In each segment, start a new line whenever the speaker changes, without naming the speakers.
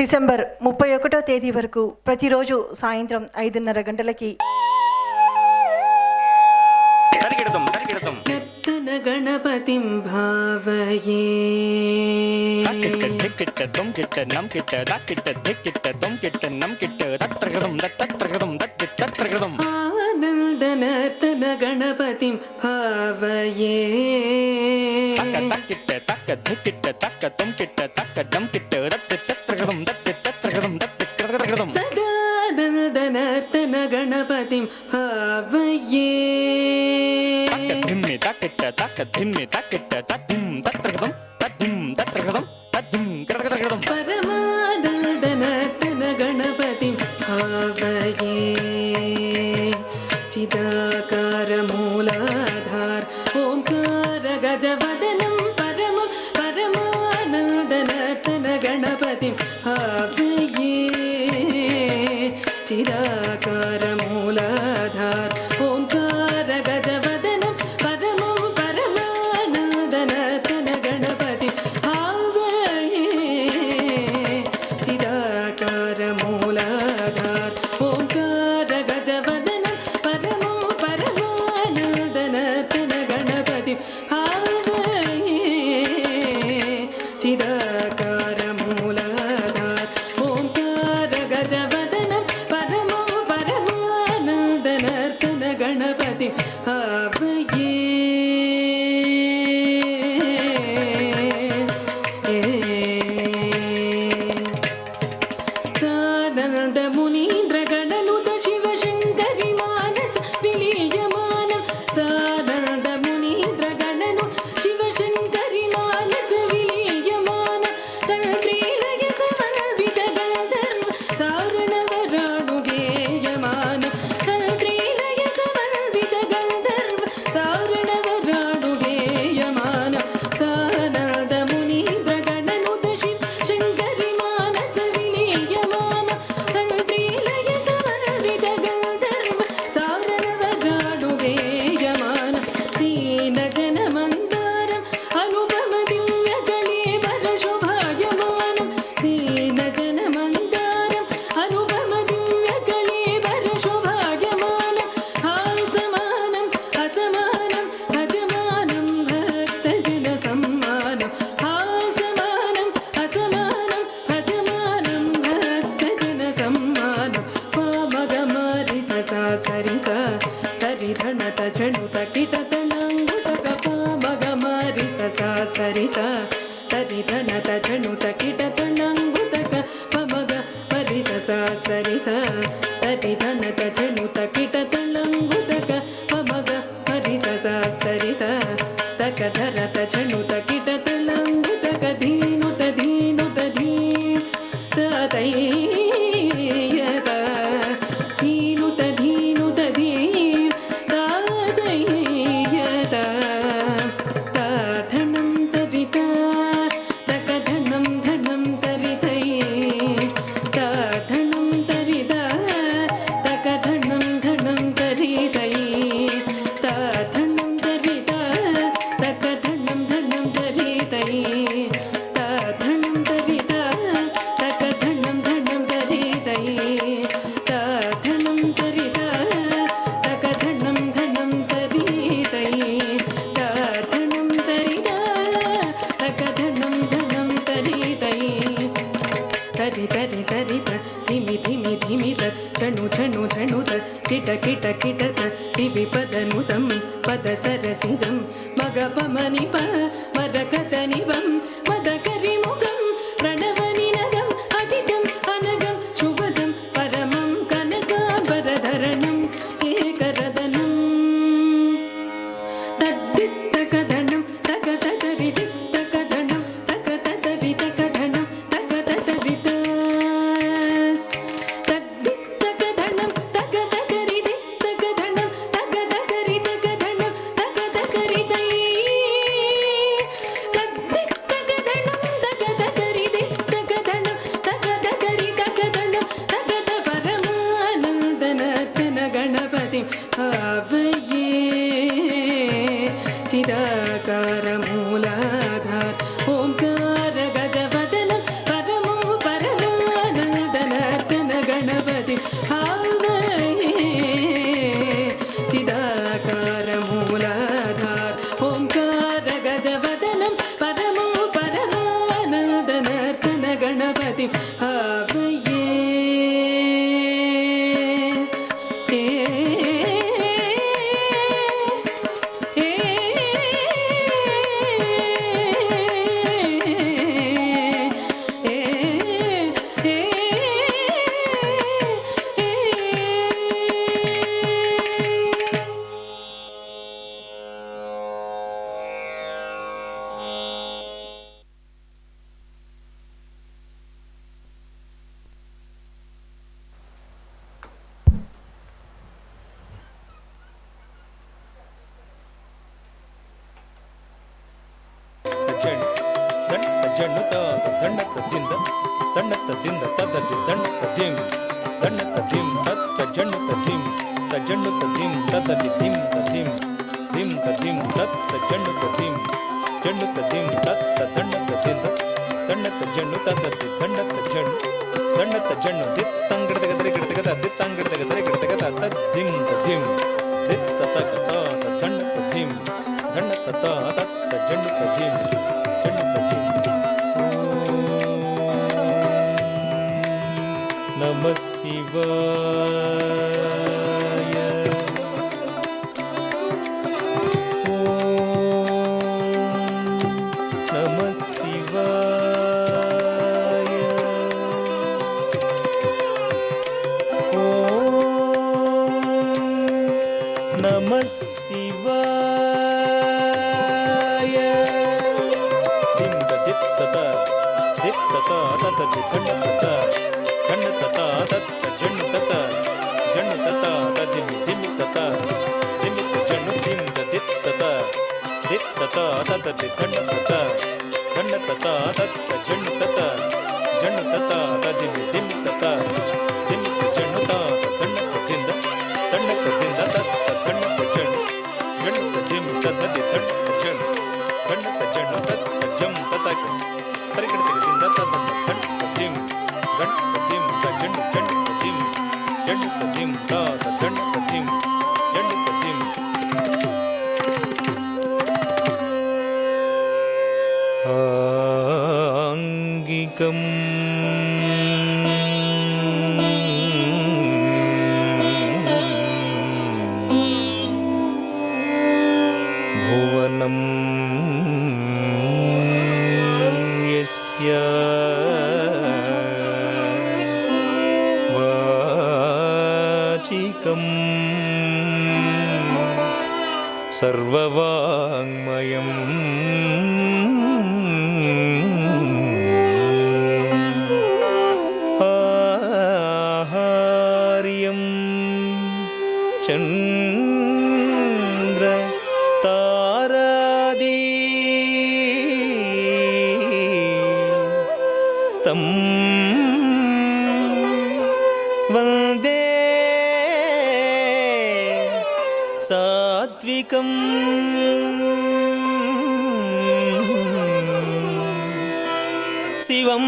December 31వ తేదీ వరకు ప్రతిరోజు సాయంత్రం 5:30 గంటలకి
గణపతిం భావయే ఆనందనర్తన గణపతిం భావయే సదానందనర్తన గణపతిం భావయే పరమానందనర్తన గణపతిం భావయే చిదాకార మూలాధార్ ఓంకార గజవదనం పరమం పరమానందనర్తన గణపతిం భావయే చిదాకార మూలాధార్ ఓంకార గజవదనం పరమం పరమానందనర్తన గణపతిం భావయే చిదాకార మూలాధార్ ఓంకార గజవదనం పరమం పరమానందనర్తన గణపతిం భావయే చిదాకార మూలాధార్ ఓంకార గజవదనం పరమం పరమానందనర్తన గణపతిం భావయే సానంద మునీంద్ర గణనుత శివ శంకరి మానస విలీయమానం సానంద మునీంద్ర గణను శివ శంకరి మానస విలీయమానం తంత్రీలయ సమన్విత గంధర్వ సారణవరాణు గేయమానం తంత్రీలయ సమన్విత గంధర్వ సారణవరాణు గేయమానం సానంద మునీంద్ర గణనుత శివ శంకరి మానస విలీయమానం తంత్రీలయ సమన్విత గంధర్వ సారణవరాణు గేయమానం దీన జనమందారం అనుపమ దివ్య కళేబర శోభాయమానం దీన జనమందారం అనుపమ దివ్య కళేబర శోభాయమానం హాసమానం అసమానం భజమానం భక్తజన సమ్మానం హాసమానం అసమానం భజమానం భక్తజన సమ్మానం పామగమారి ససా సరిస తరిధణత చణుత కిటతనంగుతక పామగమారి ససా సరిస తరిధణత చణుత కిటతనంగుతక పమగ మరి ససా సరిస తరిధణత చణుత కిటతనంగుతక పమగ మరి ససా సరిత తక ధరత చణుత కిటతనంగుతక ధీనుత ధీనుత ధీ తతయ్యత ధీనుత ధీనుత ధీ తాతయ్యత తాధనం తరిత తకధనం ధనం తరితై తాధనం తరిత తకధనం ధనం తరితై తాధనం తరిత తకధనం ధనం తరితై తాధనం తరిత తకధనం ధనం తరితై తాధనం తరిత తకధనం ధనం తరితై తాధనం తరిత తకధనం ధనం తరితై తరి తరి తరిత ధిమి ధిమి ధిమిత చణు చణు చణుత కిట కిట కిటత దివి పదనుతం పద సరసిజం మగ పమని ప మదకత నివం మదకరి ముఖం ప్రణవ నినదం అజితం అనగం శుభదం పరమం కనకాంబరధరణం ఏకరదనం తద్దిత్తకధనం తకతరి దిత్తకధనం తకతరి తకధనం తకతరిత తద్దిత్తకధనం తకతరి దిత్తకధనం తకతరి తకధనం తకతరితై
జన్నుత దండత దింద దండత దింద తదది దండత దిం దండత దిం తత్త జన్నుత దిం జన్నుత దిం తదది దిం దిం దిం దిం తత్త జన్నుత దిం జన్నుత దిం తత్త దండత దింద దండత జన్ను తదది దండత జన్ను దండత జన్ను దిత్తంగడ గద దిత్తంగడ గద తద్దిం దిం దిత్త తగ దండత దిం దండత తత్త జన్నుత దిం జన్నుత దిం నమః శివాయ నమః శివాయ నమః శివాయ దింద దిత్తత దిత్తత తతది దండత దండత తత్త జన్నుతత జన్నుతత తదిమి దిమితత దిమిత జన్ను దింద దిత్తత దిత్తత తతది దండత దండత తత్త జన్నుతత జన్నుతత తదిమి దిమితత దిమిత జన్నుత దండత దింద దండత దింద తత్త దండత జన్ను జన్నుత దిమి తతది దండత జన్ను దండత జన్ను తత్త జం తతక పరికడత దింద తత దండత దిం దండత దిం జన్ను జన్నుత దిం జన్నుత దిం తత దండత దిం జన్నుత దిం ఆంగికం భువనం యస్య వాచికం సర్వవాంగ్మయం ఆహార్యం చంద్ర తారాది తం వందే సాత్వికం శివం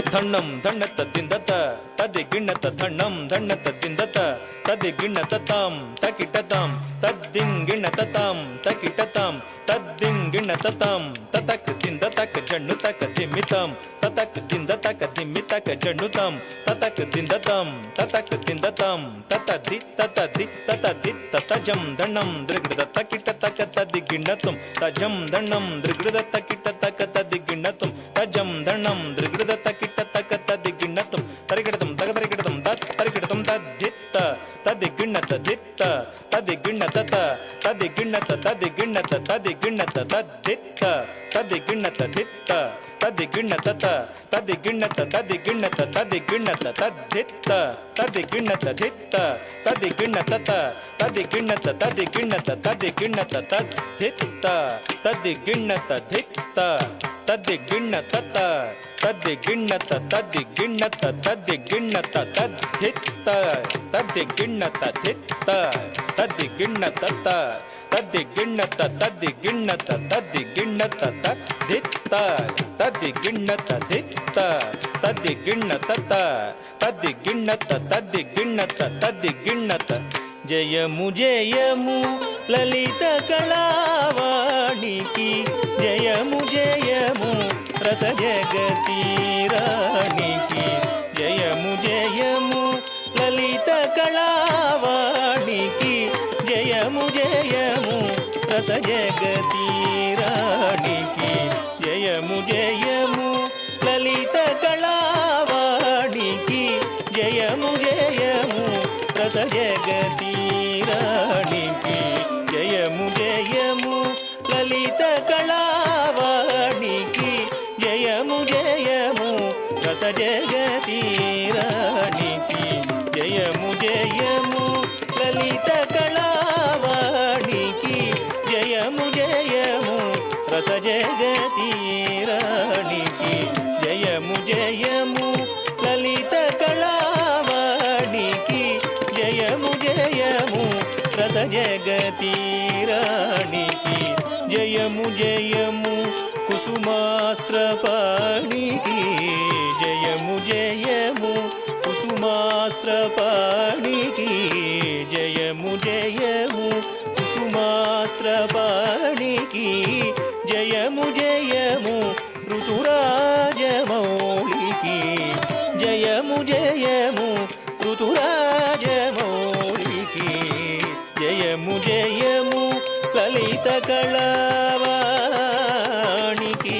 ధన్నం దండత దిందత తది గిన్నత ధన్నం దండత దిందత తది గిన్నత తాం తకిటతాం తద్దింగిణత తాం తకిటతాం తద్దింగిణత తాం తతక్ దిందతక జన్నుతక దిమితాం తతక్ దిందతక దిమితక జన్నుతాం తతక్ దిందతాం తతక్ దిందతాం తతది తతజం దండం దృగృద తకిటతక తది గిన్నతం తజం దండం దృగృద తకిటతక తది గిన్నతం తజం దండం దృగృద తకిటతక తది గిన్నతం తరిగిడతం తగదరిగిడతం తత్ తరిగిడతం తద్దిత్త తది గిన్నత దిత్త తది గిన్నత తది గిన్నత తది గిన్నత తది గిన్నత తద్దిత్త తది గిన్నత దిత్త తది గిన్నత తది గిన్నత తది గిన్నత తది గిన్నత తద్దిత్త తది గిన్నత దిత్త తది గిన్నత తది గిన్నత తది గిన్నత తది గిన్నత తద్దిత్త తది గిన్నత దిత్త తది గిన్నత తది గిన్నత తది గిన్నత తది గిన్నత తద్దిత్త తది గిన్నత దిత్త తది గిన్నత తది గిన్నత తది గిన్నత తది గిన్నత తద్దిత్త తది గిన్నత దిత్త తది గిన్నత తది గిన్నత తది గిన్నత తది గిన్నత జయము జయము లలిత కళావాణికి జయము జయము రస జగతి రాణికి జయము జయము లలిత కళావాణికి జయము జయము రస జగతి రాణికి జయము జయము లలిత కళావాణికి జయము జయము రస జగతి రాణికి జయము జయము లలిత కళావాణికి జయము జయము రస జగతి రాణికి జయము జయము లలిత కళావాణికి జయము జయము రస జగతి రాణికి జయము జయము లలిత కళావాణికి జయము జయము రస జగతి రాణికి జయము జయము కుసుమాస్త్రపాణికి జయము జయము కుసుమాస్త్రపాణికి జయము జయము కుసుమాస్త్రపాణికి జయము జయము ఋతురాజమౌళికి జయము జయము ఋతురాజమౌళికి జయము జయము లలిత కళావాణికి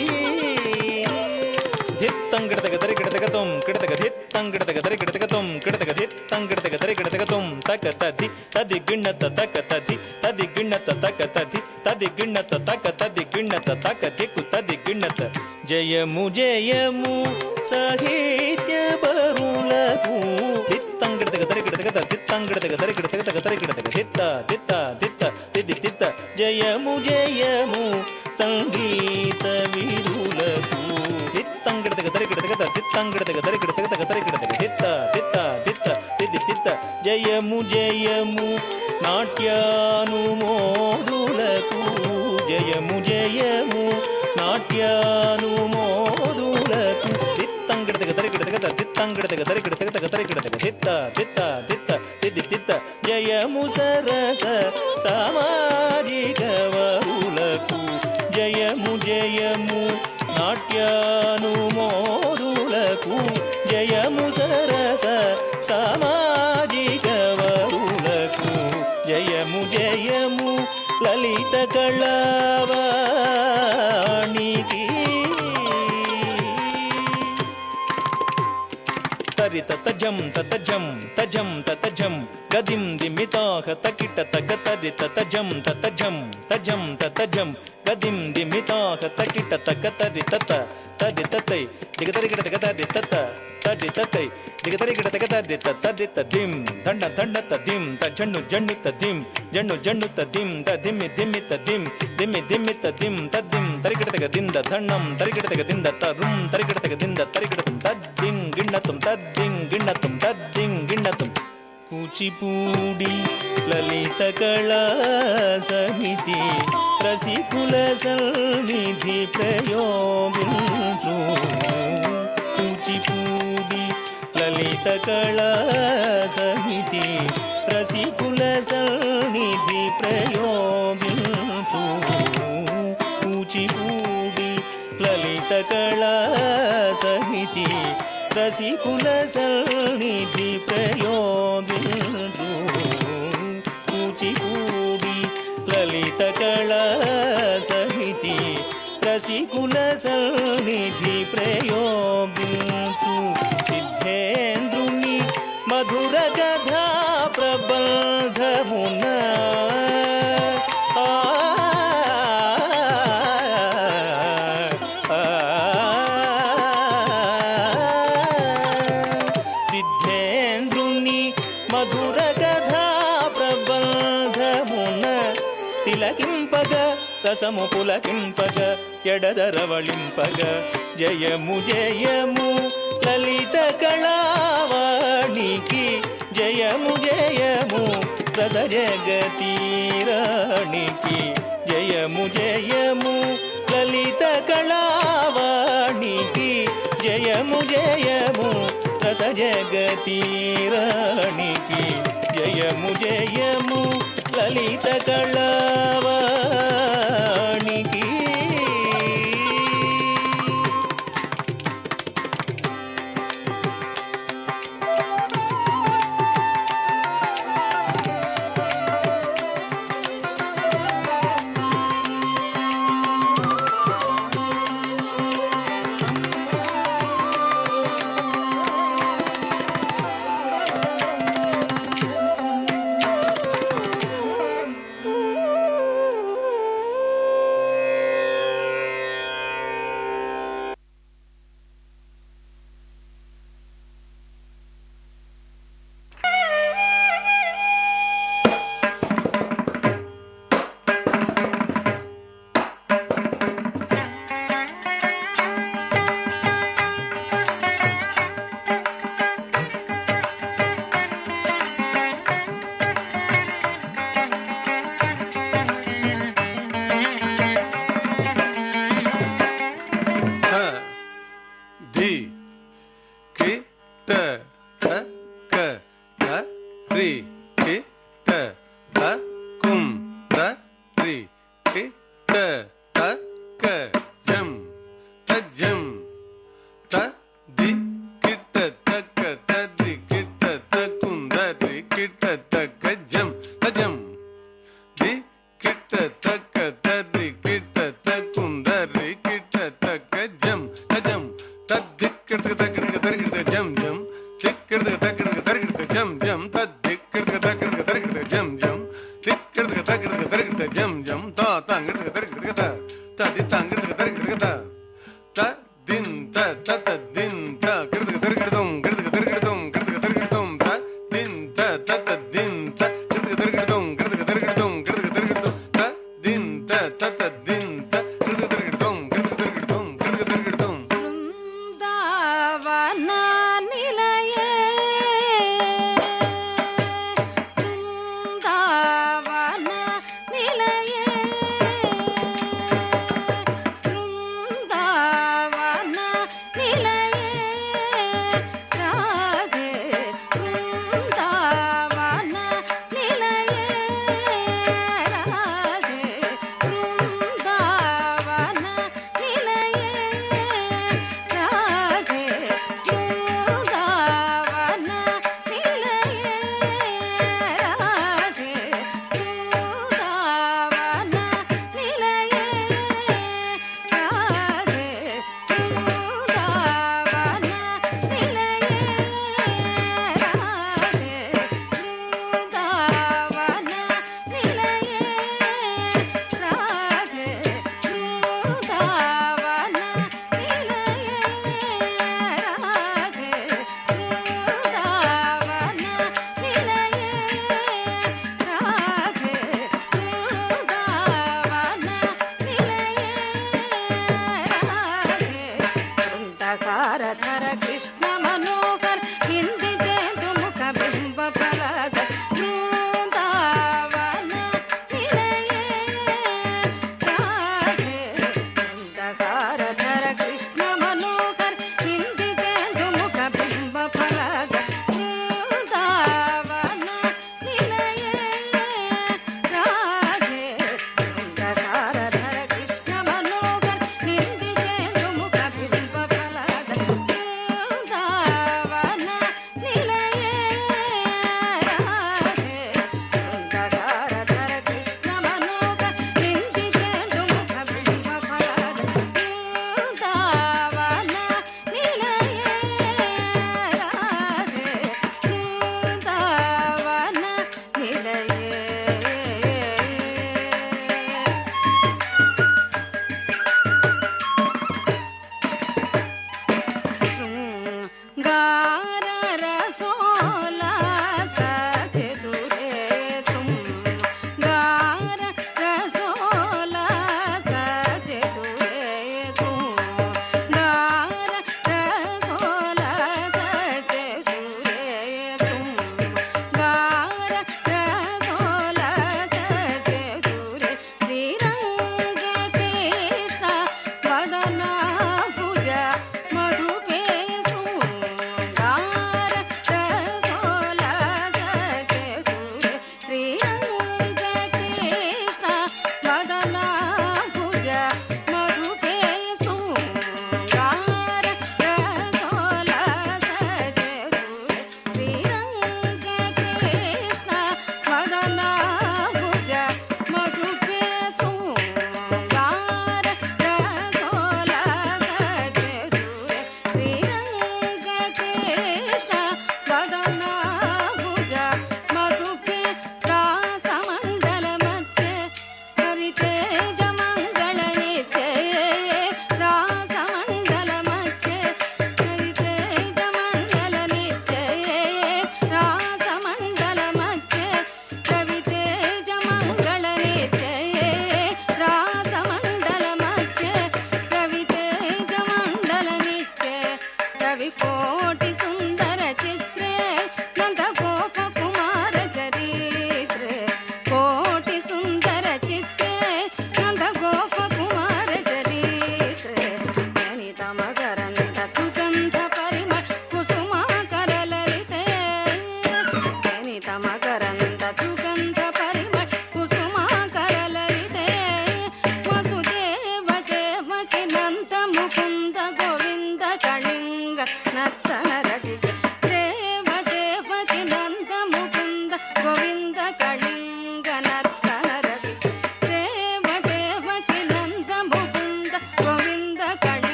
ధిత్తంగిడతగ దరిగిడతగతం కిడతగ ధిత్తంగిడతగ దరిగిడతగతం కిడతగ ధిత్తంగిడతగ దరిగిడతగతం తక తది తది గిన్నత తక తది తది గిన్నత తక తది తది గిన్నత తక తది గిన్నత తక దిక్కు తది గిన్నత జయము జయము సాహిత్య పరులకు ధిత్తంగిడతగ దరిగిడతగత ధిత్తంగిడతగ దరిగిడతగత దరిగిడతగ ధిత్త ధిత్త ధిత్త దిది దిత్త జయము జయము సంగీత విరులకు దిత్తంగిడతగ దరిగిడతగత దిత్తంగిడతగ దరిగిడతగత దరిగిడతగ దిత్త దిత్త దిత్త దిది దిత్త జయము జయము నాట్యానుమోదులకు జయము జయము నాట్యానుమోదులకు దిత్తంగిడతగ దరిగిడతగత దిత్తంగిడతగ దరిగిడతగత దరిగిడతగ దిత్త దిత్త దిత్త దిది దిత్త జయము సరస సామాజిక వరులకు జయము జయము నాట్యానుమోదులకు జయము సరస సామాజిక వరులకు జయము జయము లలిత కళావాణికి తరిత తజం తతజం తజం తతజం గదిం దిమితాహ తకిట తగ తరిత తజం తతజం తజం తతజం గదిం దిమితాహ తకిట తగ తరి తత తది తతై దిగతరిగిట తగ తది తత తది తతై దిగతరిగిట తగ తది తది తదిం దండ దండ తదిం తజన్ను జన్ను తదిం జన్ను జన్ను తదిం తదిమి దిమి తదిం దిమి దిమి తదిం తదిం తరిగిట తగ దింద ధన్నం తరిగిట తగ దింద తరుం తరిగిట తగ దింద తరిగిటం తద్దిం గిన్నతం తద్దిం గిన్నతం తద్దిం గిన్నతం కూచిపూడి లలిత కళా సమితి రసికుల సన్నిధి ప్రయోగించు కూచిపూడి లలిత కళా సమితి రసికుల సన్నిధి ప్రయోగించు కూచిపూడి లలిత కళా సమితి రసికుల సన్నిధి ప్రయోగించు కూచిపూడి లలిత కళా సమితి రసికుల సన్నిధి ప్రయోగించు సిద్ధేంద్రుని మధుర కథా ప్రబంధమున సిద్ధేంద్రుని మధుర కథా ప్రబంధమున తిలకింపగ రసము పులకింపగ ఎడదరవళింపగ జయము జయము లలిత కళావాణికి జయము జయము రస జగతి రాణికి జయము జయము లలిత కళావాణికి జయము జయము రస జగతి రాణికి జయము జయము లలిత కళావాణికి
த க ஜம் தஜம் த தி கிட்ட தக்க ததி கிட்ட தக்குந்தரி கிட்ட தக்க ஜம் தஜம் தி கிட்ட தக்க ததி கிட்ட தக்குந்தரி கிட்ட தக்க ஜம் தஜம் ததி கிட்ட தக்க தரிகிட்ட ஜம் ஜம் திக்கிட்ட தக்க தரிகிட்ட ஜம் ஜம் ததி கிட்ட தக்க தரிகிட்ட ஜம் ஜம் திக்கிட்ட தக்க தரிகிட்ட ஜம் ஜம் தா தங்கிட்ட தரிகிட்ட த ததி தங்கிட்ட தரிகிட்ட த த தின் த த தின் த கிட்ட தரிகிட்டோம் கிட்ட தரிகிட்டோம் கிட்ட தரிகிட்டோம் த தின் த த தின் த கிட்ட தரிகிட்டோம் கிட்ட தரிகிட்டோம் கிட்ட தரிகிட்டோம் த தின் த த தின் த கிட்ட தரிகிட்டோம் கிட்ட தரிகிட்டோம் கிட்ட தரிகிட்டோம்
பிருந்தாவன நிலையே பிருந்தாவன நிலையே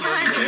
Mane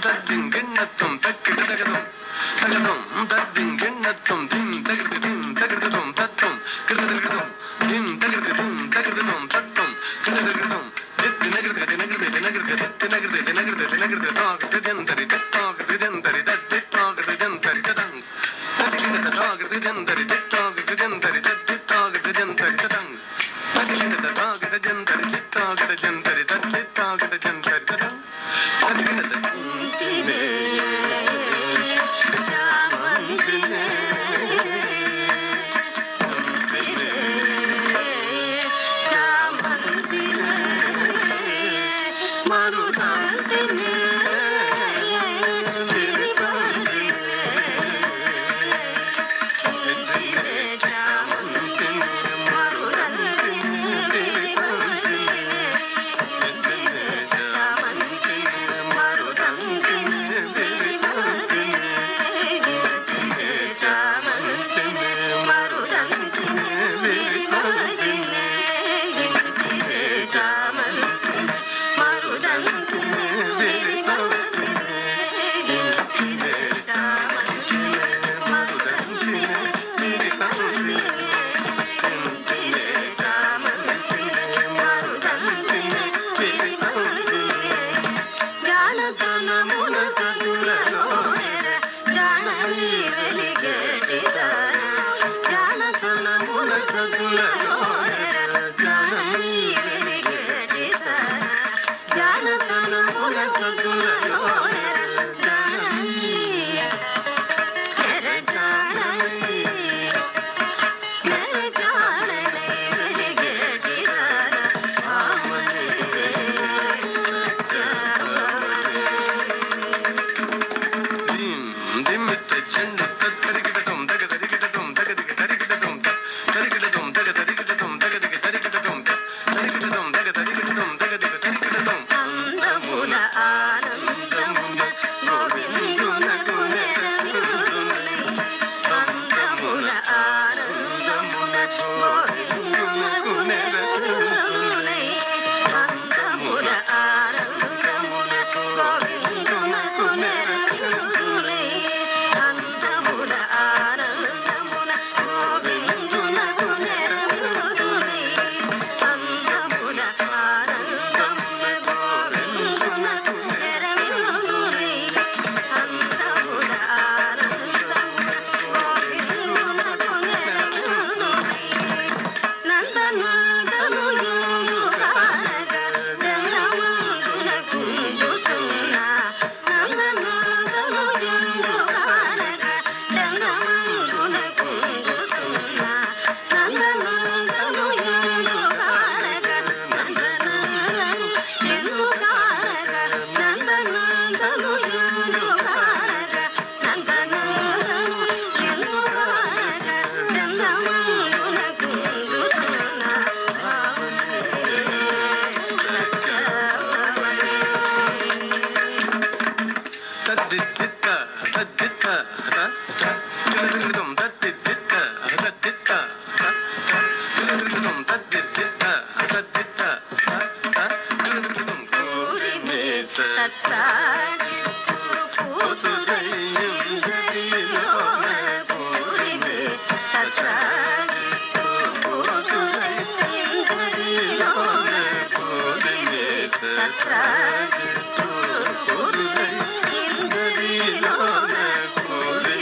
తద్దింగిణత్వం తక్కిట తగదం తగదం తద్దింగిణత్వం దిం తగది దిం తగదం తత్వం కృతగదం దిం తగదం తగదం తత్వం కృతగదం దినగృతి నగృతి నగృతి నగృతి నగృతి నగృతి తాగతి జంతరి తాగతి జంతరి దత్తి తాగతి జంతరి తదం తదిగిన తాగతి జంతరి తాగతి జంతరి దత్తి తాగతి జంతరి తదం తదిగిన తాగతి జంతరి తాగతి జంతరి దత్తి తాగతి జంతరి తదం తదిగిన
Thank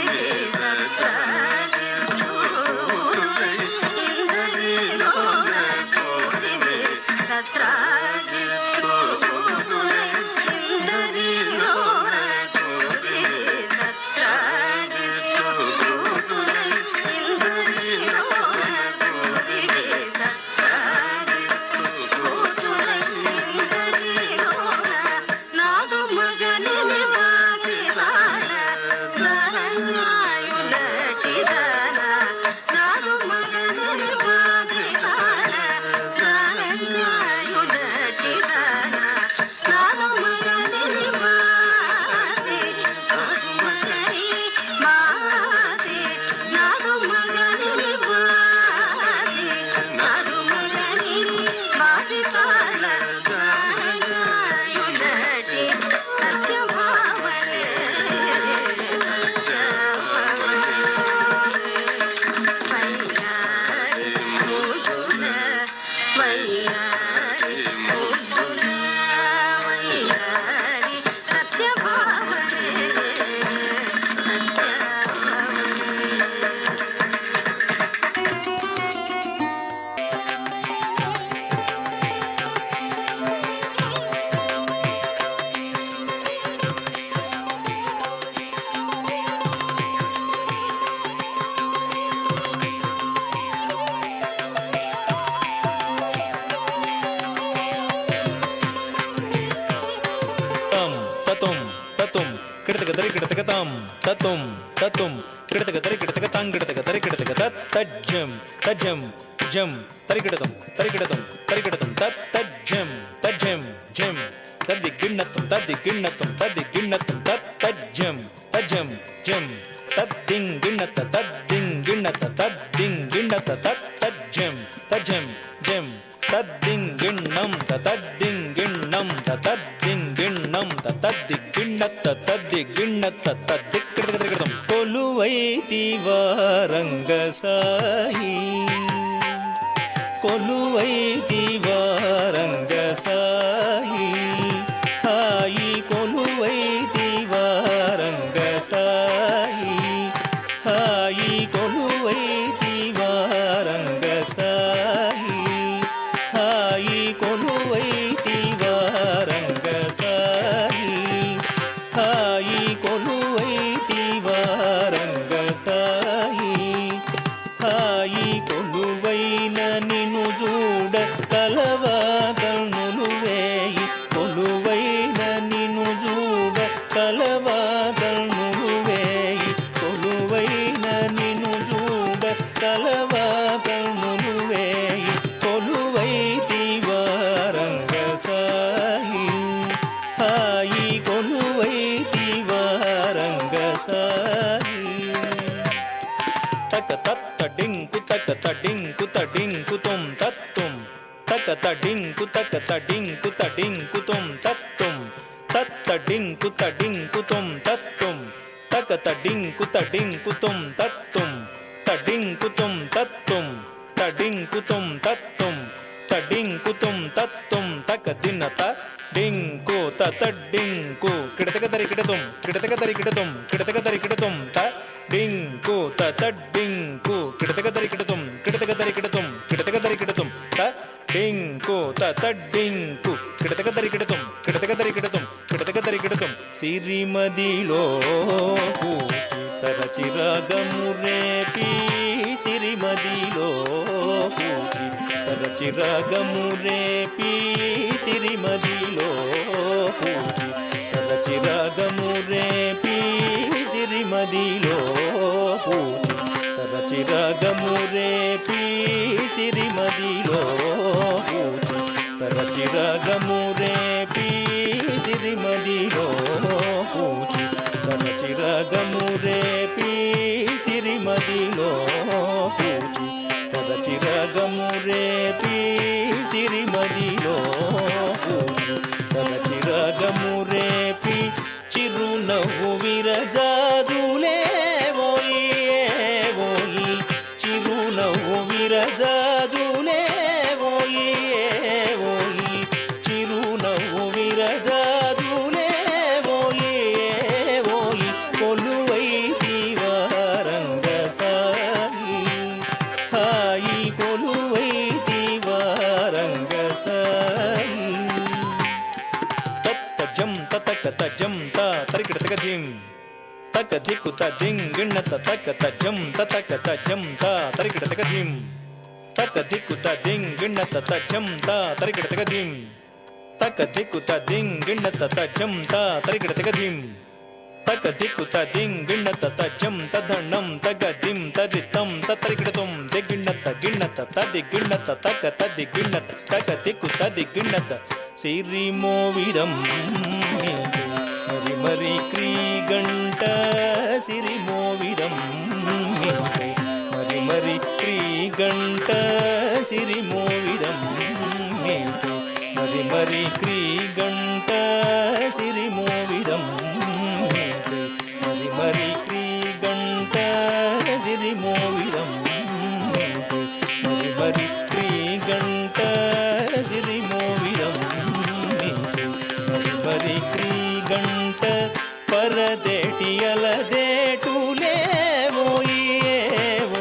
you.
కిడతక దరి కిడతక తాం తతుం తతుం కిడతక దరి కిడతక తాం కిడతక దరి కిడతక తజ్జం తజ్జం జం తరికిడతం తరికిడతం తరికిడతం తజ్జం తజ్జం జం తద్ది గిన్నతం తద్ది గిన్నతం తద్ది గిన్నతం తజ్జం తజ్జం జం తద్దిం గిన్నత తద్దిం గిన్నత తద్దిం గిన్నత తజ్జం తజ్జం జం తద్దిం గిన్నం తద్దిం గిన్నం తద్దిం గిన్నం తద్ది గిన్నత తద్ది గిన్నత తద్ది కిడతకం కొలువైతివా రంగ సాయి కొలువైతివా రంగ సాయి హాయి కొలువైతివా రంగ సాయి హాయి కొలువైతివా రంగ సాయి హాయి కొలువైతివా రంగ సాయి హాయి కొలువైతివా రంగ సాయి హాయి కొలువైన నిన్ను చూడ కలవా కన్నులు వేయి కొలువైన నిన్ను చూడ కలవా కన్నులు వేయి కొలువైన నిన్ను చూడ కలవా కన్నులు వేయి కొలువైతివా రంగ సాయి హాయి కొలువైతివా రంగ సాయి తక తత్త డింకు తక తడింకు తడింకు తుం తత్తుం తక తడింకు తక తడింకు తడింకు తుం తత్తుం తత్త డింకు తడింకు తుం తత్తుం తక తడింకు తడింకు తుం తత్తుం తడింకు తుం తత్తుం తడింకు తుం తత్తుం తడింకు తుం తత్తుం తక దినత డింకు తడింకు కిడతక దరి కిడతుం కిడతక దరి కిడతుం కిడతక దరి కిడతుం త డింకు తడింకు కిడతక దరి కిడతుం కిడతక దరి కిడతుం కిడతక దరి కిడతుం త డింకు తడింకు కిడతక దరి కిడతుం కిడతక దరి కిడతుం కిడతక దరి కిడతుం సిరిమదిలో పూజితర చిరాగము రేపి సిరిమదిలో పూజితర చిరాగము రేపి సిరిమదిలో పూజితర చిరాగము రేపి సిరిమదిలో పూజితర చిరాగము రేపి సిరిమదిలో పూజితర చిరాగము రేపి సిరిమదిలో పూజితర చిరాగము రేపి సిరిమదిలో పూజితర చిరాగము రేపి సిరిమదిలో పూజితర చిరాగము రేపి చిరునవ్వు విరజాదులే ఓయి ఓయి చిరునవ్వు విరజాదులే ఓయి ఓయి చిరునవ్వు విరజాదులే ఓయి ఓయి కొలువైతివా రంగ సాయి హాయి కొలువైతివా రంగ సాయి తజ్జం తతక తజ్జం త తరికిడతక దిం తక దిక్కు తదిం గిన్నత తక తజ్జం తతక తజ్జం త తరికిడతక దిం తక దిక్కు తదిం గిన్నత తజ్జం త తరికిడతక దిం తక దిక్కు తదిం గిన్నత తజ్జం త తరికిడతక దిం తక దిక్కు తదిం గిన్నత తజ్జం తదణం తగదిం తదితం తరికిడతం దిగిన్నత గిన్నత తది గిన్నత తక తది గిన్నత తక దిక్కు తది గిన్నత సిరిమోవిరం మరి మరి క్రీగంట సిరిమోవిరం మరి మరి క్రీగంట సిరిమోవిరం మరి మరి క్రీగంట సిరిమోవిరం మరి మరి క్రీగంట సిరిమోవిరం మరి మరి క్రీగంట సిరిమోవిరం మరి క్రీగంట పరదేటియలదేటులే ఓయి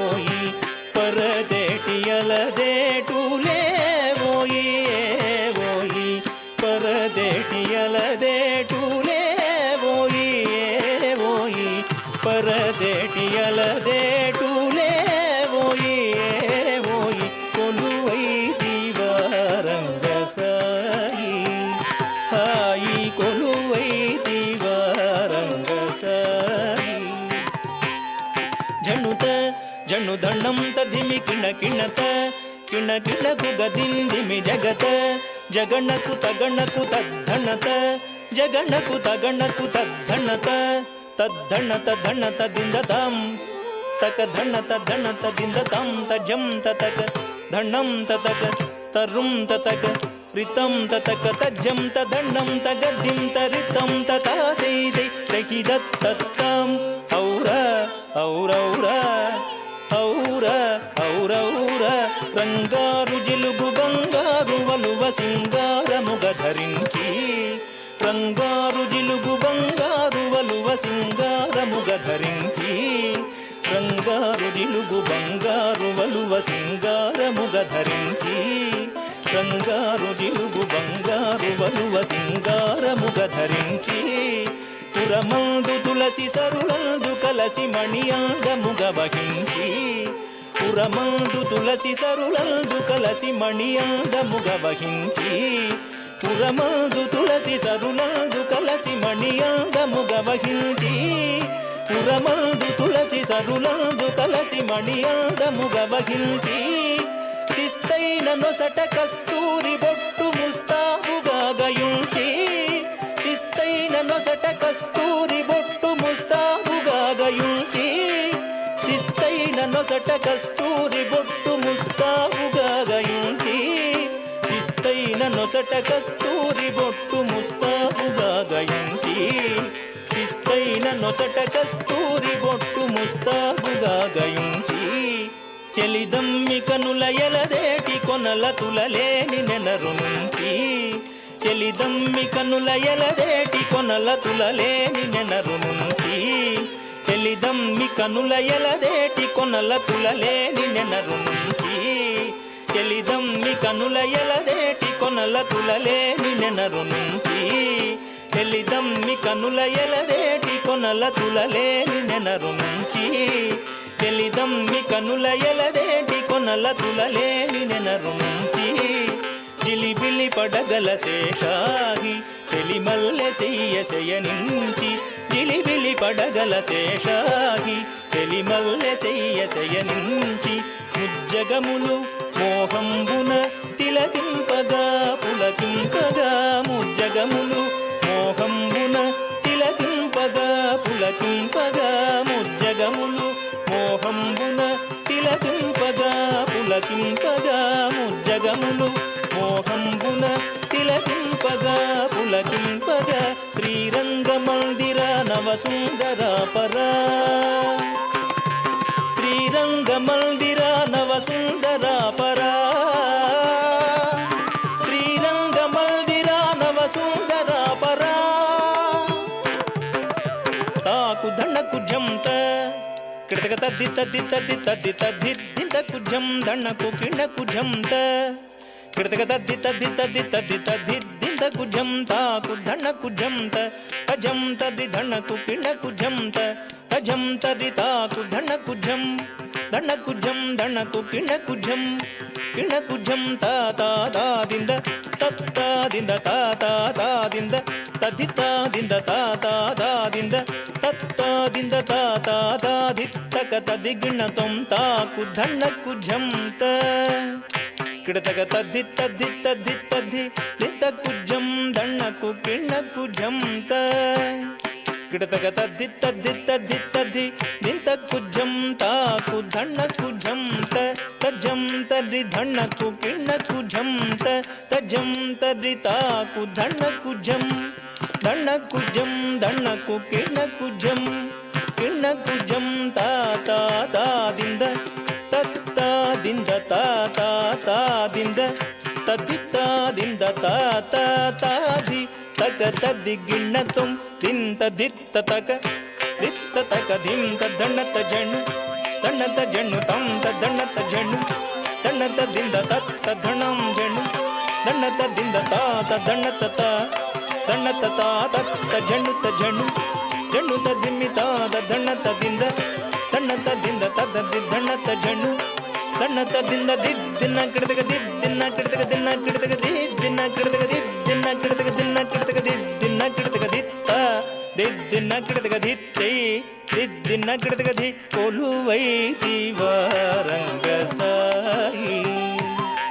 ఓయి పరదేటియలదేటులే ఓయి ఓయి పరదేటియలదేటులే ఓయి ఓయి పరదేటియలదేటులే ఓయి ఓయి కొలువైతివా రంగ సాయి హాయి కొలువైతివా రంగ ಸಾರಿ ಜನುತ ಜನು ದಂಡಂ ತಧಿಮಿ ಕಿಣ ಕಿಣತ ಕಿಣ ಕಿಣ ಕುಗದಿಂದಿಮಿ ಜಗತ ಜಗಣಕು ತಗಣಕು ತದ್ಧಣತ ಜಗಣಕು ತಗಣಕು ತದ್ಧಣತ ತದ್ಧಣತ ಧಣತ ದಿಂದ ತಂ ತಕ ಧಣತ ಧಣತ ದಿಂದ ತಂ ತಜಂ ತತಕ ಧಣಂ ತತಕ ತರುಂ ತತಕ ರಿತಂ ತತಕ ತಜ್ಜಂ ತದಣ್ಣಂ ತಗದ್ದಿಂ ತರಿತಂ ತತಾ ದೈ ದೈ ರಹಿದತ್ತತ್ತಂ ಔರ ಔರೌರ ಔರ ಔರೌರ ರಂಗಾರು జిలుగు బంగారు వలువ సింగార ముగ ధరించి రంగారు జిలుగు బంగారు వలువ సింగార ముగ ధరించి రంగారు జిలుగు బంగారు వలువ సింగార ముగ ధరించి రంగారు జిలుగు బంగారు వలువ సింగార ముగ ధరించి పురమందు తులసి సరులందు కలసి మణియాంగ ముగ వహించి పురమందు తులసి సరులందు కలసి మణియాంగ ముగ వహించి పురమందు తులసి సరులందు కలసి మణియాంగ ముగ వహించి పురమందు తులసి సరులందు కలసి మణియాంగ ముగ వహించి శిస్తైన నొసట కస్తూరి బొట్టు ముస్తాబుగా గయుంచి శిస్తైన నొసట కస్తూరి బొట్టు ముస్తాబుగా గయుంచి శిస్తైన నొసట కస్తూరి బొట్టు ముస్తాబుగా గయుంచి శిస్తైన నొసట కస్తూరి బొట్టు ముస్తాబుగా గయుంచి శిస్తైన నొసట కస్తూరి బొట్టు ముస్తాబుగా గయుంచి ఎలిదమ్మి కనుల ఎలదేటి కొనల తులలేని నెనరు నుంచి ఎలిదమ్మి కనుల ఎలదేటి కొనల తులలేని నెనరు నుంచి ఎలిదమ్మి కనుల ఎలదేటి కొనల తులలేని నెనరు నుంచి ఎలిదమ్మి కనుల ఎలదేటి కొనల తులలేని నెనరు నుంచి ఎలిదమ్మి కనుల ఎలదేటి కొనల తులలేని నెనరు నుంచి ఎలిదమ్మి కనుల ఎలదేటి కొనల తులలేని నెనరు నుంచి జిలిబిలి పడగల శేషాగి తెలిమల్లె సెయ్యసెయనించి జిలిబిలి పడగల శేషాగి తెలిమల్లె సెయ్యసెయనించి ముజ్జగములు మోహంబున తిలకింపగా పులకింపగా ముజ్జగములు మోహంబున తిలకింపగా పులకింపగా ముజ్జగములు మోహంబున తిలకింపగా పులకింపగా ముజ్జగములు మోహంబున తిలకింపగా పులకింపగా శ్రీరంగ మందిర నవసుందరాపరా శ్రీరంగ మందిర నవసుందరాపరా శ్రీరంగ మందిర నవసుందరాపరా తాకు దండకు జంత కిడతక తద్ది తద్ది తద్ది తద్ది తద్ది దింతకు జం దండకు కిండకు జంత కిడతక తద్ది తద్ది తద్ది తద్ది తద్ది దింతకు జం తాకు దండకు జంత తజం తద్ది దండకు కిండకు జంత తజం తద్ది తాకు దండకు జం దండకు జం దండకు కిండకు జం కిండకు జం తా తా దా దింద తత్తా దింద తా తా దా దింద తదితా దింద తా తా దా దింద తత్తా దింద తా తా దా దిత్తక తదిగిణతం తాకు దండకు జంత కిడతక తద్ది తద్ది తద్ది తద్ది దిత్తకు జం దండకు కిండకు జంత కిడతక తద్ది తద్ది తద్ది తద్ది దింతకు జం తాకు దండకు జంత తజం తద్ది దండకు కిండకు జంత తజం తద్ది తాకు దండకు జం దండకు జం దండకు కిండకు జం కిండకు జం తా తా తా దింద తత్తా దింద తా తా తా దింద తద్దితా దింద తా తా తా ది తక తద్ది గిణతం దింత దిత్త తక దిత్త తక దింత దండత జణు దండత జణు తంత దండత జణు దండత దింద తత్త ధణం జణు దండత దింద తాత దండత తా దండత తా తత్త జణుత జణు జణుత దిమ్మి తాద దండత దింద దండత దింద తద్ది దండత జణు దండత దింద దిద్దిన కిడతక దిద్దిన కిడతక దిన్న కిడతక దిద్దిన కిడతక దిద్దిన కిడతక దిన్న కిడతక దిద్దిన కిడతక దిత్త దిద్దిన ಕಿಡದಗದಿತ್ತೈ ದಿದ್ದಿನ ಕಿಡದಗದಿ కొలువైతివారంగ సాయి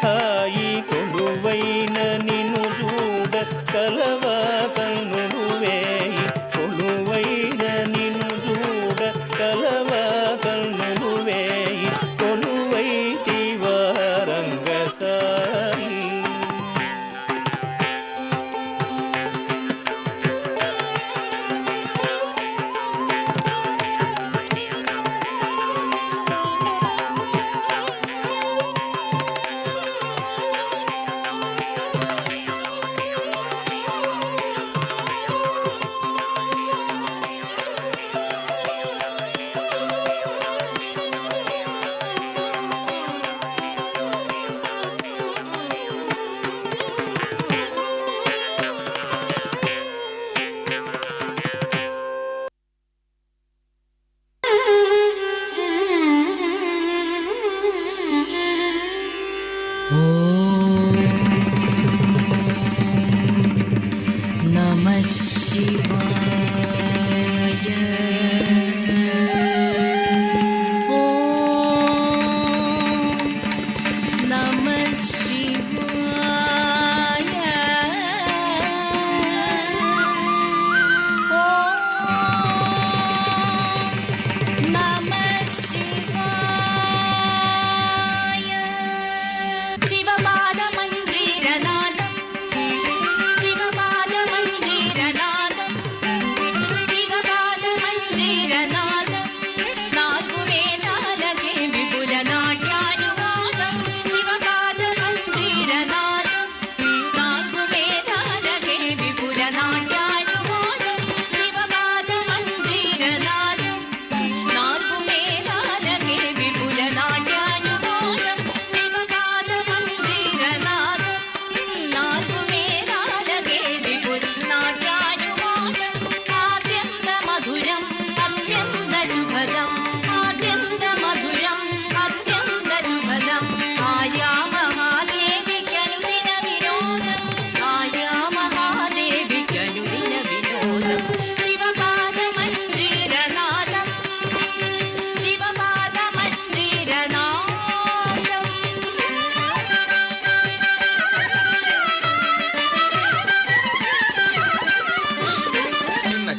హాయి కొలువైన నిన్ను చూడ కలవా కన్నులు వేయి కొలువైన నిన్ను చూడ కలవా కన్నులు వేయి కొలువైతివారంగ సాయి
नमः शिवाय ॐ नमः शिवाय ॐ नमः शिवाय शिवपादमञ्जीरनादम् शिवपादमञ्जीरनादम् शिवपादमञ्जीरनादम् नाल्कु वेदालगे विपुलनाट्यानुवादम् शिवपादमञ्जीरनादम् नाल्कु वेदालगे विपुलनाट्यानुवादम् शिवपादमञ्जीरनादम् नाल्कु वेदालगे विपुलनाट्यानुवादम् शिवपादमञ्जीरनादम् नाल्कु वेदालगे विपुलनाट्यानुवादम् आद्यन्तमधुरम् अत्यन्तशुभदम् आद्यन्तमधुरम् अत्यन्तशुभदम् आयामहादेविकनुदिनविनोदम् आयामहादेविकनुदिनविनोदम् शिवपादमञ्जीरनादम्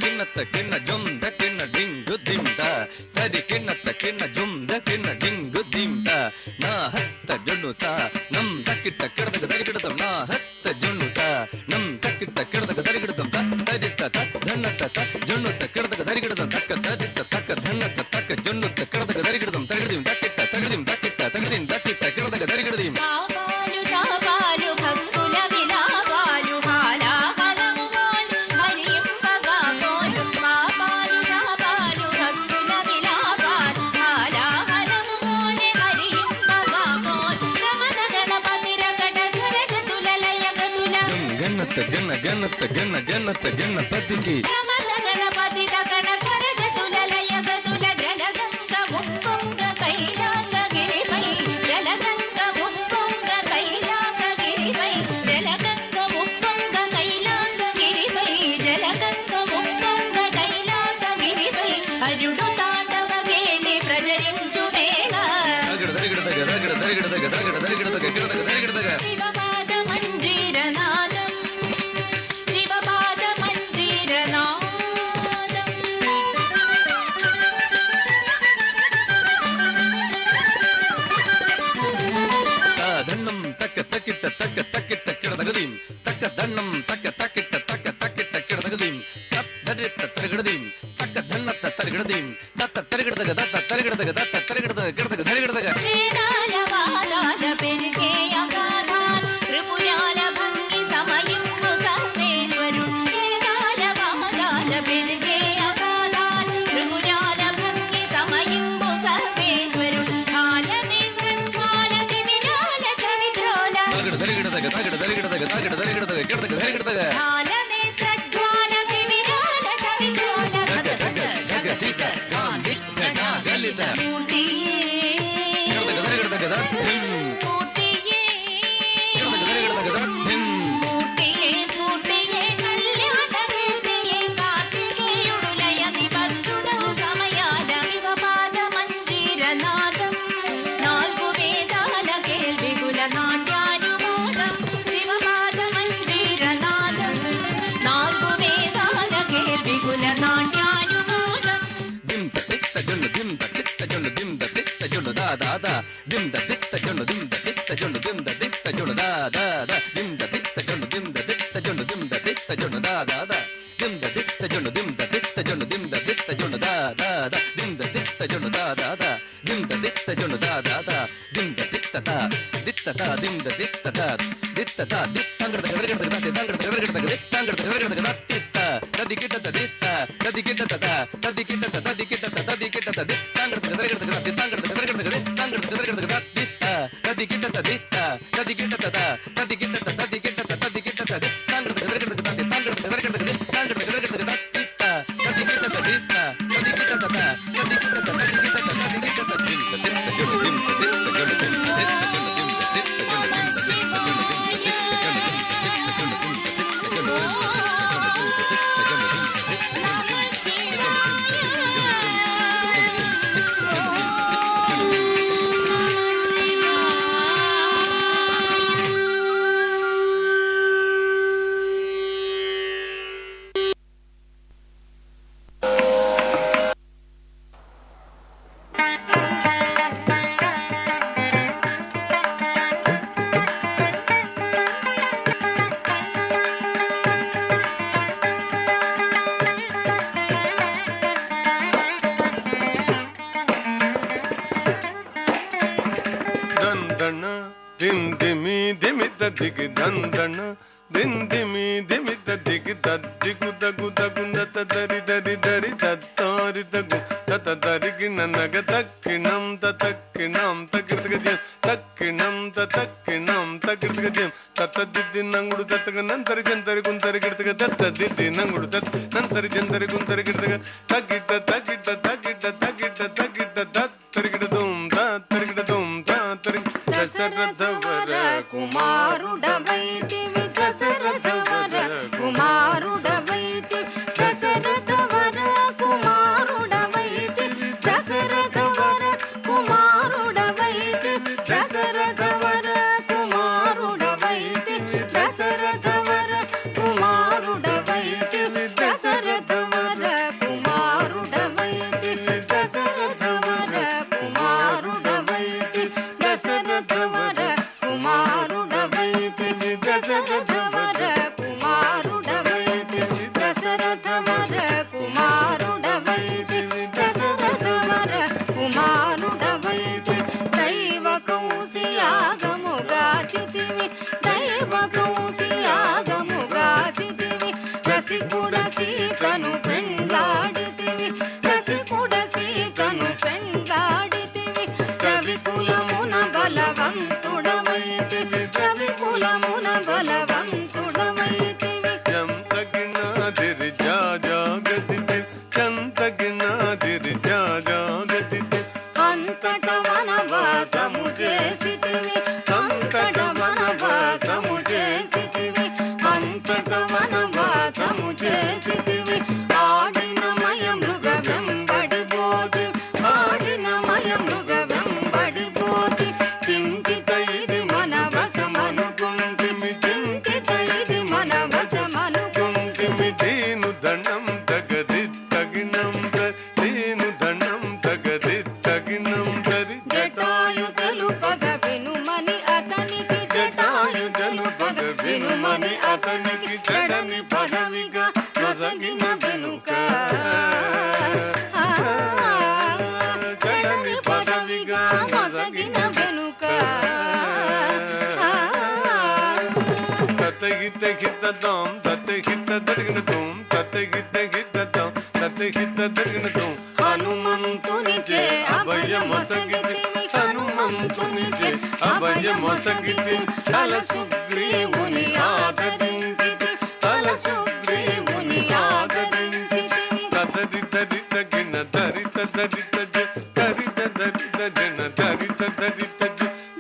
ಕಿನ್ನತ್ತ ಕಿನ್ನ ಜುಮ್ದ ಕಿನ್ನ ಡಿಂಗು ದಿಂದ ತರಿ ಕಿನ್ನತ್ತ ಕಿನ್ನ ಜುಮ್ದ ಕಿನ್ನ ಡಿಂಗು ದಿಂದ ನಾ ಹತ್ತ ಜೊಣ್ಣುತ ನಮ್ ತಕ್ಕಿಟ್ಟ ಕೆಡದಗ ದರಿಗಿಡದಂ ನಾ ಹತ್ತ ಜೊಣ್ಣುತ ನಮ್ ತಕ್ಕಿಟ್ಟ ಕೆಡದಗ ದರಿಗಿಡದಂ ತರಿತ್ತ ತಕ್ ಧನ್ನತ್ತ ತಕ್ ಜೊಣ್ಣುತ ಕೆಡದಗ ದರಿಗಿಡದಂ ತಕ್ಕ ತರಿತ್ತ ತಕ್ಕ ಧನ್ನತ್ತ ತಕ್ಕ ಜೊಣ್ಣುತ ಕೆಡದಗ ದರಿಗಿಡದಂ ತರಿಗಿಡದಿಂ ತಕ್ಕಿಟ್ಟ ತಗದಿಂ ತಕ್ಕಿಟ್ಟ ತಗದಿಂ ತಕ್ಕಿಟ್ಟ ಕೆಡದಗ ದರಿಗಿಡದಿಂ
చాపాలు చాపాలు భక్తుల విలాపాలు హాలాహలములు హరింపగా పోలు పాపాలు చాపాలు భక్తుల విలాపాలు హాలాహలములు హరింపగా పోలు రమణ గణపతి రకట జరగతుల లయగతుల
గన్నత్త గన్న గన్నత్త గన్న గన్నత్త గణపతికి
రమణ గణపతి రకట సరగతుల లయగతుల జలగంగ ముక్కొంగ కైలాసగిరిపై జలగంగ ముక్కొంగ కైలాసగిరిపై జలగంగ ముక్కొంగ కైలాసగిరిపై జలగంగ ముక్కొంగ కైలాసగిరిపై అరుడు తాండవ వేణి ప్రజరించు వేళ
దగడ దరిగిడదగ దగడ దరిగిడదగ దగడ దరిగిడదగ కిడదగ దరిగిడదగ
శివపాద మంజీరనాదం శివపాద మంజీరనాదం
ధన్నం తక్క తక్కిట్ట తక్క తక్కిట్ట కిడదగదీం తక్క ధన్నం తక్క తక్కిట్ట తక్క తక్కిట్ట కిడదగదీం తత్ ధరిత్త తరిగిడదీం తక్క ధన్నత్త తరిగిడదీం దత్త తరిగిడదగ దత్త తరిగిడదగ దత్త తరిగిడదగ కిడదగ ధరిగిడదగ
వేదాల వాదాల పెరిగే అగాధాలు త్రిపురాల భంగి సమయింపు సర్వేశ్వరు వేదాల వాదాల పెరిగే అగాధాలు త్రిపురాల భంగి సమయింపు సర్వేశ్వరు కాలనేత్రంచాల వివిధాల చవిత్రోల
దగడ దరిగిడదగ దగడ దరిగిడదగ దగడ దరిగిడదగ కిడదగ ధరిగిడదగ
కాలనేత్రజ్వాల వివిధాల చవిత్రోల
గగ గగ గగ సిగ గాంధిక గలిత
మూర్తియే
కిడదగ
da da dinda ditta jonu da da da dinda ditta jonu da da da dinda ditta da dinda ditta da ditta da dittangar da gargar da dittangar da gargar da dittangar da gargar da ditta dadikita da ditta dadikita da dadikita da dadikita da dadikita da dittangar da gargar da dittangar da gargar da dittangar da gargar da ditta dadikita da ditta dadikita da dadikita da dadikita da dadikita da dittangar da gargar da dittangar da gargar da dittangar da gargar da ditta dadikita da ditta dadikita da dadikita da dadikita da dadikita da dinda ditta jonu dinda ditta jonu dinda ditta jonu dinda ditta jonu dinda ditta jonu
dig dandana dindimi dimit dig daddigu dagu dagunda tadari dari dari tattori dagu tatadariginna naga takkinam tatakkinam takirtgajim takkinam tatakkinam takirtgajim tatadiddi nangudu tattaga nantari jantari guntari kirtga tatadiddi nangudu tat nantari jantari guntari kirtga tagitta tagitta tagitta tagitta tagitta tattarigida dum tattarigida dum tattari దశరథవర
కుమారుడవైతివి దశరథవర కుమారుడవైతి దశరథవర కుమారుడవైతి దశరథవర కుమారుడవైతి దశరథవర కుమారుడవైతి దశరథవర కుమారుడవైతి దశరథవర కుమారుడవైతి దశరథవర కుమారుడవైతి దశరథవర కుమారుడవైతి దశరథవర కుమారుడవైతి దశరథవర కుమారుడవైతి దశరథవర కుమారుడవైతి దైవ కౌశియాగముగాచితివి దైవ కౌశియాగముగాచితివి రసికుడ సీతను పెండ్లాడితివి రసికుడ సీతను పెండ్లాడితివి రవికులమున బలవంతుడమైతివి రవికులమున బలవంతుడమైతివి
చంతగినాదిరి జాగతితి చంతగినాదిరి జాగతితి
అంతట వనవాసము చేసితివి అంతట వనవాసము చేసితివి అంతట వనవాసము చేసితివి ఆడిన మయ మృగ వెంబడిపోతి ఆడిన మయ మృగ వెంబడిపోతి చింతిత ఇది మన వశమనుకుంటిమి చింతిత ఇది మన వశమనుకుంటిమి
దీను దండం తగది తగినం దీను దండం తగది తగినం దరి
జటాయు తెలుపగ వినుమని అతనికి జటాయు తెలుపగ వినుమని అతనికి జడని పదవిగా నొసగిన వెనుక జడని పదవిగా నొసగిన వెనుక
తతగిత హితదం తతగిత దరిగిన తుం తతగిత హితదం తతగిత దరిగిన తుం
హనుమంతునిచే అభయమొసగితివి హనుమంతునిచే అభయమొసగితివి తల సుగ్రీవుని ఆదరించితి తల సుగ్రీవుని ఆదరించితివి
తదరి దరిత గిన దరిత దరిత దరిత దరిత జన దరిత దరిత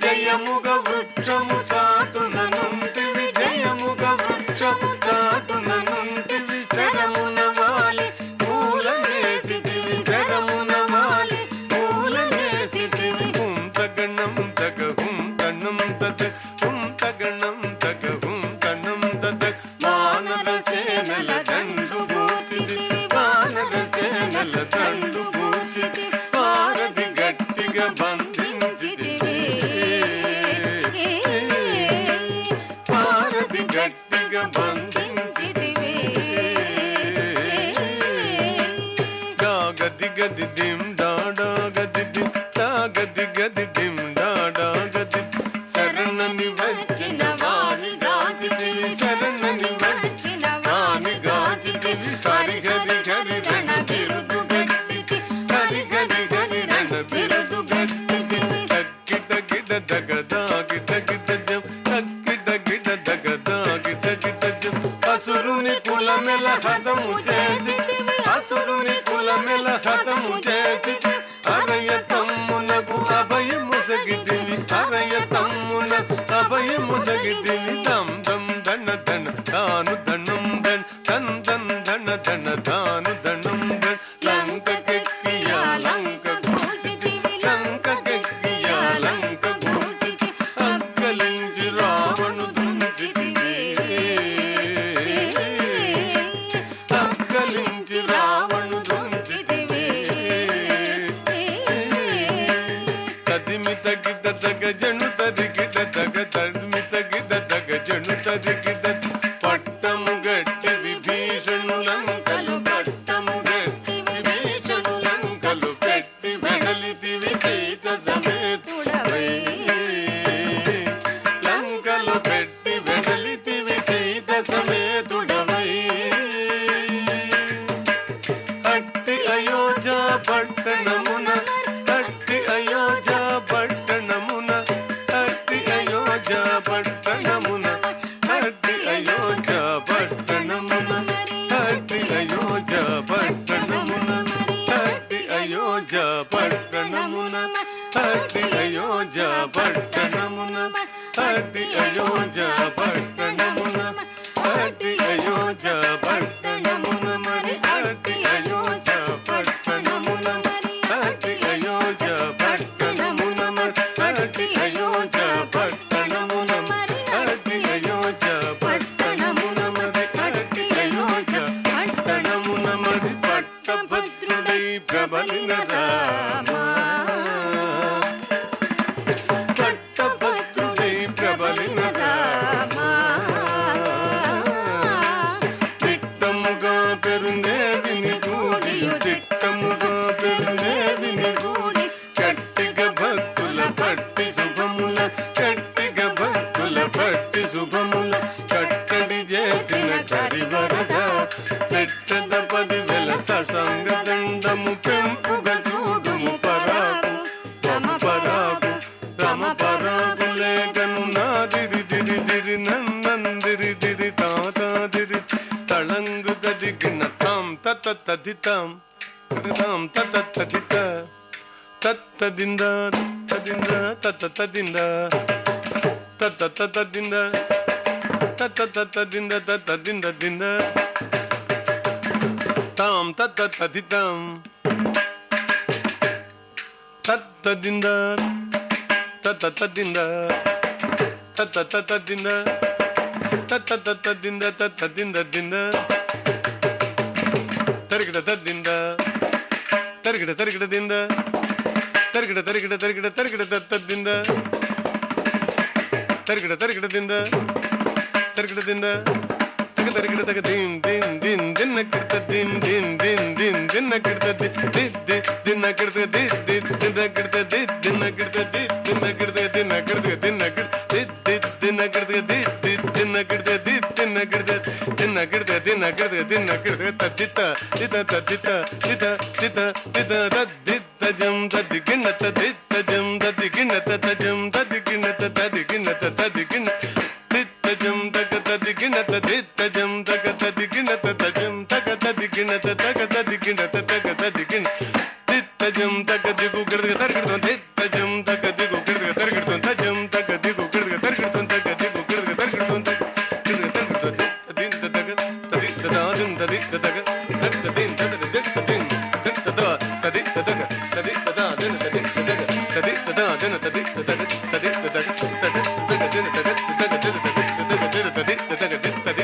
జయముగ వృక్షము చాటుగనుంటివి జయముగ వృక్షము చాటుగనుంటివి శరమున వాలి పూలనేసితివి శరమున వాలి పూలనేసితివి
హుం తగణం తగ హుం తన్నం తత హుం తగణం తగ హుం తన్నం తత
వానర సేనల దండు గూర్చితివి వానర సేనల దండు గూర్చితివి వారధి గట్టిగా బంధించితివి వారధి గట్టిగా బంధించితివి
గది గది దిమ్ డాడా గది దిమ్ తా గది గది దిమ్ డాడా గది శరణని
వచ్చిన వారి గాజితివి శరణని వచ్చిన వారి గాజితివి హరి హరి హరి రణ బిరుదు గట్టితి హరి హరి హరి రణ బిరుదు గట్టితివి
తక్కిట గిట దగదా గిట గిట జం తక్కిట గిట దగదా గిట గిట జం
అసురుని కులమెల హతము చేసితివి అసురుని కులమెల హతము చేసితివి
అరయ తమ్మునకు అభయము సగితివి అరయ తమ్మునకు అభయము సగితివి దం దం దణ దణ తాను దణం దణ తన్ దన్ దణ దణ తాను దణం దణ
లంకకెక్కియా లంక గూజితివి లంకకెక్కియా లంక గూజితి
అక్కలించి రావణు
దుంచితివి
అక్కలించి
రావణు దుంచితివి
తదిమిత గిట తగ జను తదిగిట తగ తదిమిత గిట తగ జను తదిగిట పట్టము గట్టి విభీషణు లంకలు పట్టము గట్టి విభీషణు లంకలు పెట్టి వెడలితివి సీత సమేతుడవై లంకలు పెట్టి వెడలితివి సీత సమేతుడవై అట్టి అయోధ్య పట్టణమున అట్టి అయోధ్య పట్టణమున అట్టి అయోధ్య పట్టణమున అట్టి అయోధ్య పట్టణమున అట్టి అయోధ్య పట్టణమున అట్టి అయోధ్య పట్టణమున అట్టి అయోధ్య పట్టణమున అట్టి అయోధ్య పట్టణమున అట్టి అయోధ్య పట్టణమున మరి అట్టి అయోధ్య పట్టణమున అట్టి అయోధ్య పట్టణమున అట్టి అయోధ్య పట్టణమున అట్టి అయోధ్య పట్టణమున మరి అట్టి అయోధ్య పట్టణమున మరి పట్టభద్రుడై ప్రబలిన రామా పట్టభద్రుడై ప్రబలిన రామా తిట్టముగా పెరుందేవిని గూడి తిట్టముగా పెరుందేవిని గూడి కట్టిగా భక్తుల పట్టి శుభముల కట్టిగా భక్తుల పట్టి శుభముల కట్టడి చేసిన కరివరగా పెట్టద 10,000 ససంగ దండము పెంపుగా చూడుము పరాకు రమ పరాకు రమ పరాకు లేఖను నాదిరి దిరి దిరి నందిరి దిరి తాతాదిరి తళంగు దదిగిన తాం తత తదితాం తాం తత తదిత తత్తదింద తదింద తత తదింద తత తదింద తత తదింద తదింద దింద తాం తత తదితాం తత్తదింద తత తదింద తత తదింద తత తదింద తదింద దింద తరిగిడ తదింద తరిగిడ తరిగిడ దింద తరిగిడ తరిగిడ తరిగిడ తరిగిడ తదింద తరిగిడ తరిగిడ దింద తరిగిడ దింద తరిగిడ తగ దిన్ దిన్ దిన్ దిన్న కిడత దిన్ దిన్ దిన్ దిన్ దిన్న కిడత దిన్ దిన్న కిడత దిన్ దిన్న కిడత దిన్న కిడత దిన్న కిడత దిన్న కిడత దిన్న కిడత దిన్న కిడత దిన్న కిడత దిన్న కిడత దిన్న కిడత దిన్న కిడత దిన్న కిడత తదిత తిత తదిత తిత తిత తిత తదిత జం తదిగిన తదిత జం తదిగిన తజం తదిగిన తదిగిన తదిగిన తిత్తజం తగ తదిగిన తదిత్తజం తగ తదిగిన తజం తగ తదిగిన తగ తదిగిన తగ తదిగిన తిత్తజం తగ దిగు గిడగ తరగడం తిత్తజం తగ దిగు గిడగ తరగడం తజం తగ దిగు గిడగ తరగడం తగ దిగు గిడగ తరగడం తగ గిడగ తరగడం తదింత తగ తదింత దాదిం తదింత తగ తదింత తగ తదింత తగ తదింత తగ తదింత దాదిం తదింత తగ తదింత దాదిం తదింత తగ తదింత తగ తదింత తగ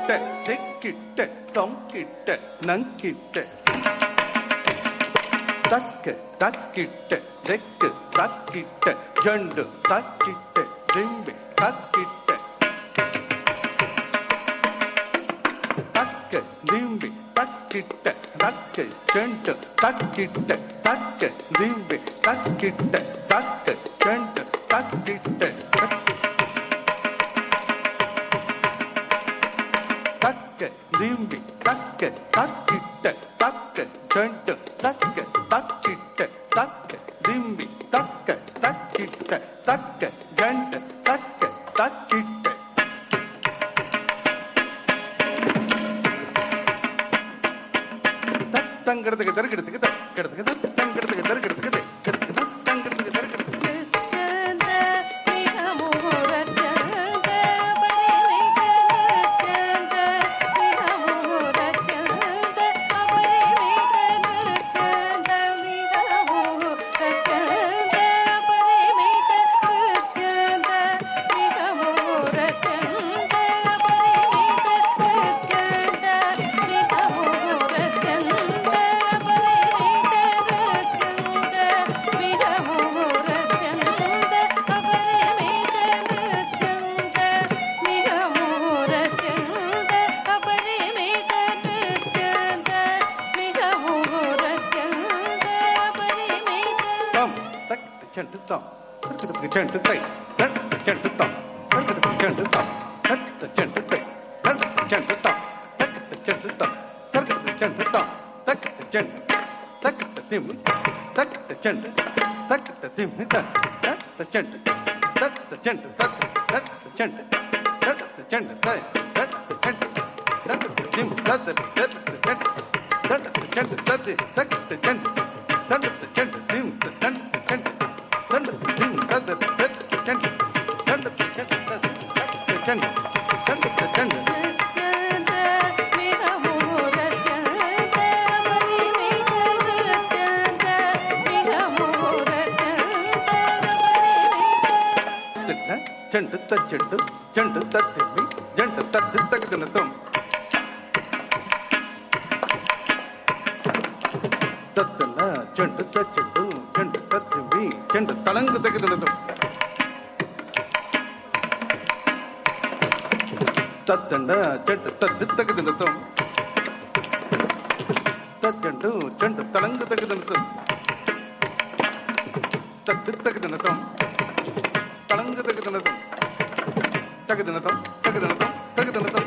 கிட்ட தெக்கிட்ட தொங்கிட்ட நங்கிட்ட தக்க தக்கிட்ட தெக்கு தக்கிட்ட ஜண்டு தக்கிட்ட திம்பி தக்கிட்ட தக்க திம்பி தக்கிட்ட தக்க ஜண்டு தக்கிட்ட தக்க திம்பி தக்கிட்ட தக்க ஜண்டு தக்கிட்ட தக்க திம்பி தக்க தக்கிட்ட தக்க ஜண்டு தக்க தக்கிட்ட தக்க திம்பி தக்க தக்கிட்ட தக்க ஜண்டு தக்க தக்கிட்ட தங்கிறதுக்கு தருக்கிறதுக்கு தங்கிறதுக்கு தங்கிறதுக்கு தருக்கிறதுக்கு தங்கிறதுக்கு தருக்கிறதுக்கு చెంటు తాం తక్కుతకు చెంటు తై తక్కుతకు చెంటు తాం తక్కుతకు చెంటు తాం తక్కుతకు చెంటు తై తక్కుతకు చెంటు తాం తక్కుతకు చెంటు తాం తక్కుతకు చెంటు తాం తక్కుతకు చెంటు తక్కుత తిమ్ము తక్కుత చెంటు తక్కుత తిమ్ము తక్కుత చెంటు తక్కుత చెంటు తక్కుత చెంటు తక్కుత చెంటు తై తక్కుత చెంటు తక్కుత తిమ్ము తక్కుత చెంటు తక్కుత చెంటు తక్కుత చెంటు తక్కుత చెంటు తిమ్ము తక్కుత చెంటు చెండు తచ్చెండు చెండు తత్తిమ్మి జండు తద్దు తగదునతం తత్తున్న చెండు తచ్చెండు చెండు తత్తిమ్మి చెండు తలంగు తగదునతం తత్తండ చెండు తద్దు తగదునతం తచ్చెండు చెండు తలంగు తగదునతం తద్దు తగదునతం తలంగు తగదునతం తగదునతం తగదునతం తగదునతం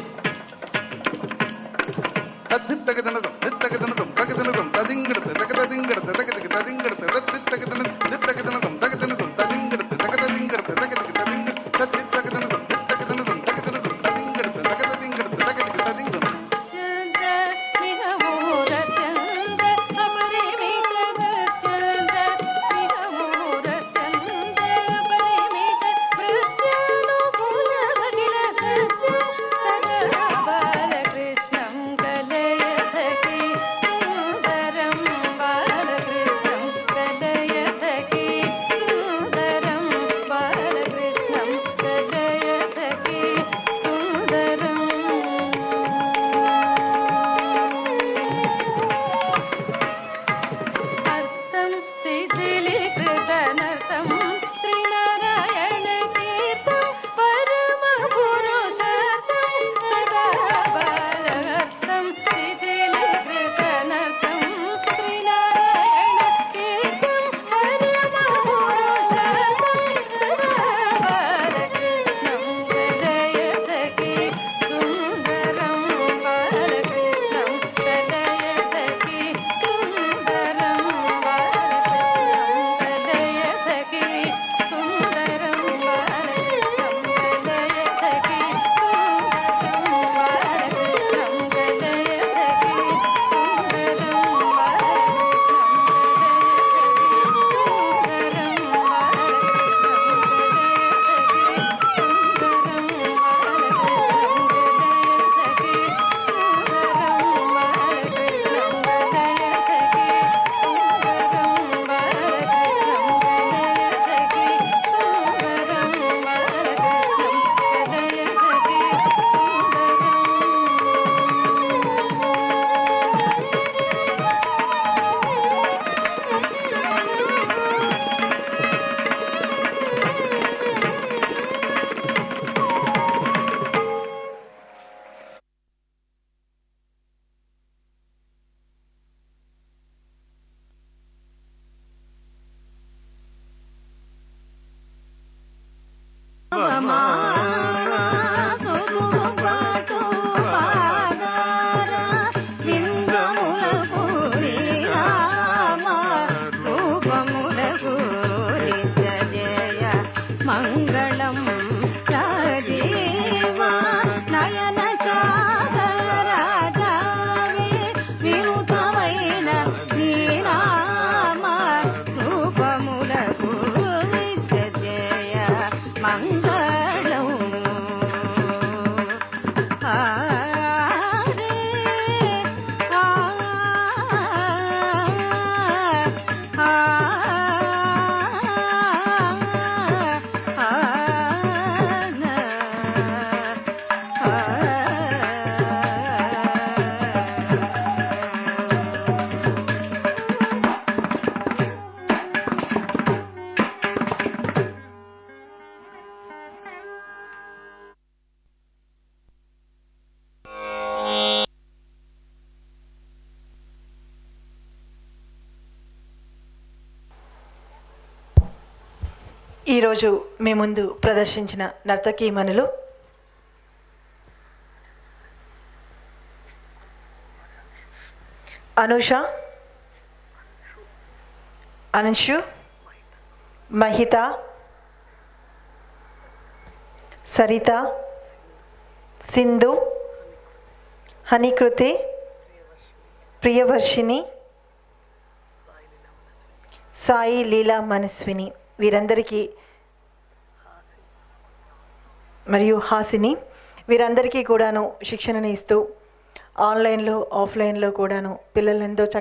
తద్దు తగదునతం తగదునతం తగదునతం తదింగడత తగదింగడత తగదిగ తదింగడత తద్దు తగదునతం తగదునతం తగదునతం తదింగడత తగదింగడత తగదిగ తదింగ తద్దు తగదునతం తగదునతం తగదునతం తదింగడత తగదింగడత తగదిగ తదింగ
Thank you.
ఈరోజు మీ ముందు ప్రదర్శించిన నర్తకీమణులు అనుష, అన్షు, మహిత, సరిత, సింధు, హనికృతి, ప్రియవర్షిణి, సాయి లీలా మనస్విని, వీరందరికీ మరియు హాసిని, వీరందరికీ కూడాను శిక్షణను ఇస్తూ ఆన్లైన్లో ఆఫ్లైన్లో కూడాను పిల్లల్ని ఎంతో చక్కగా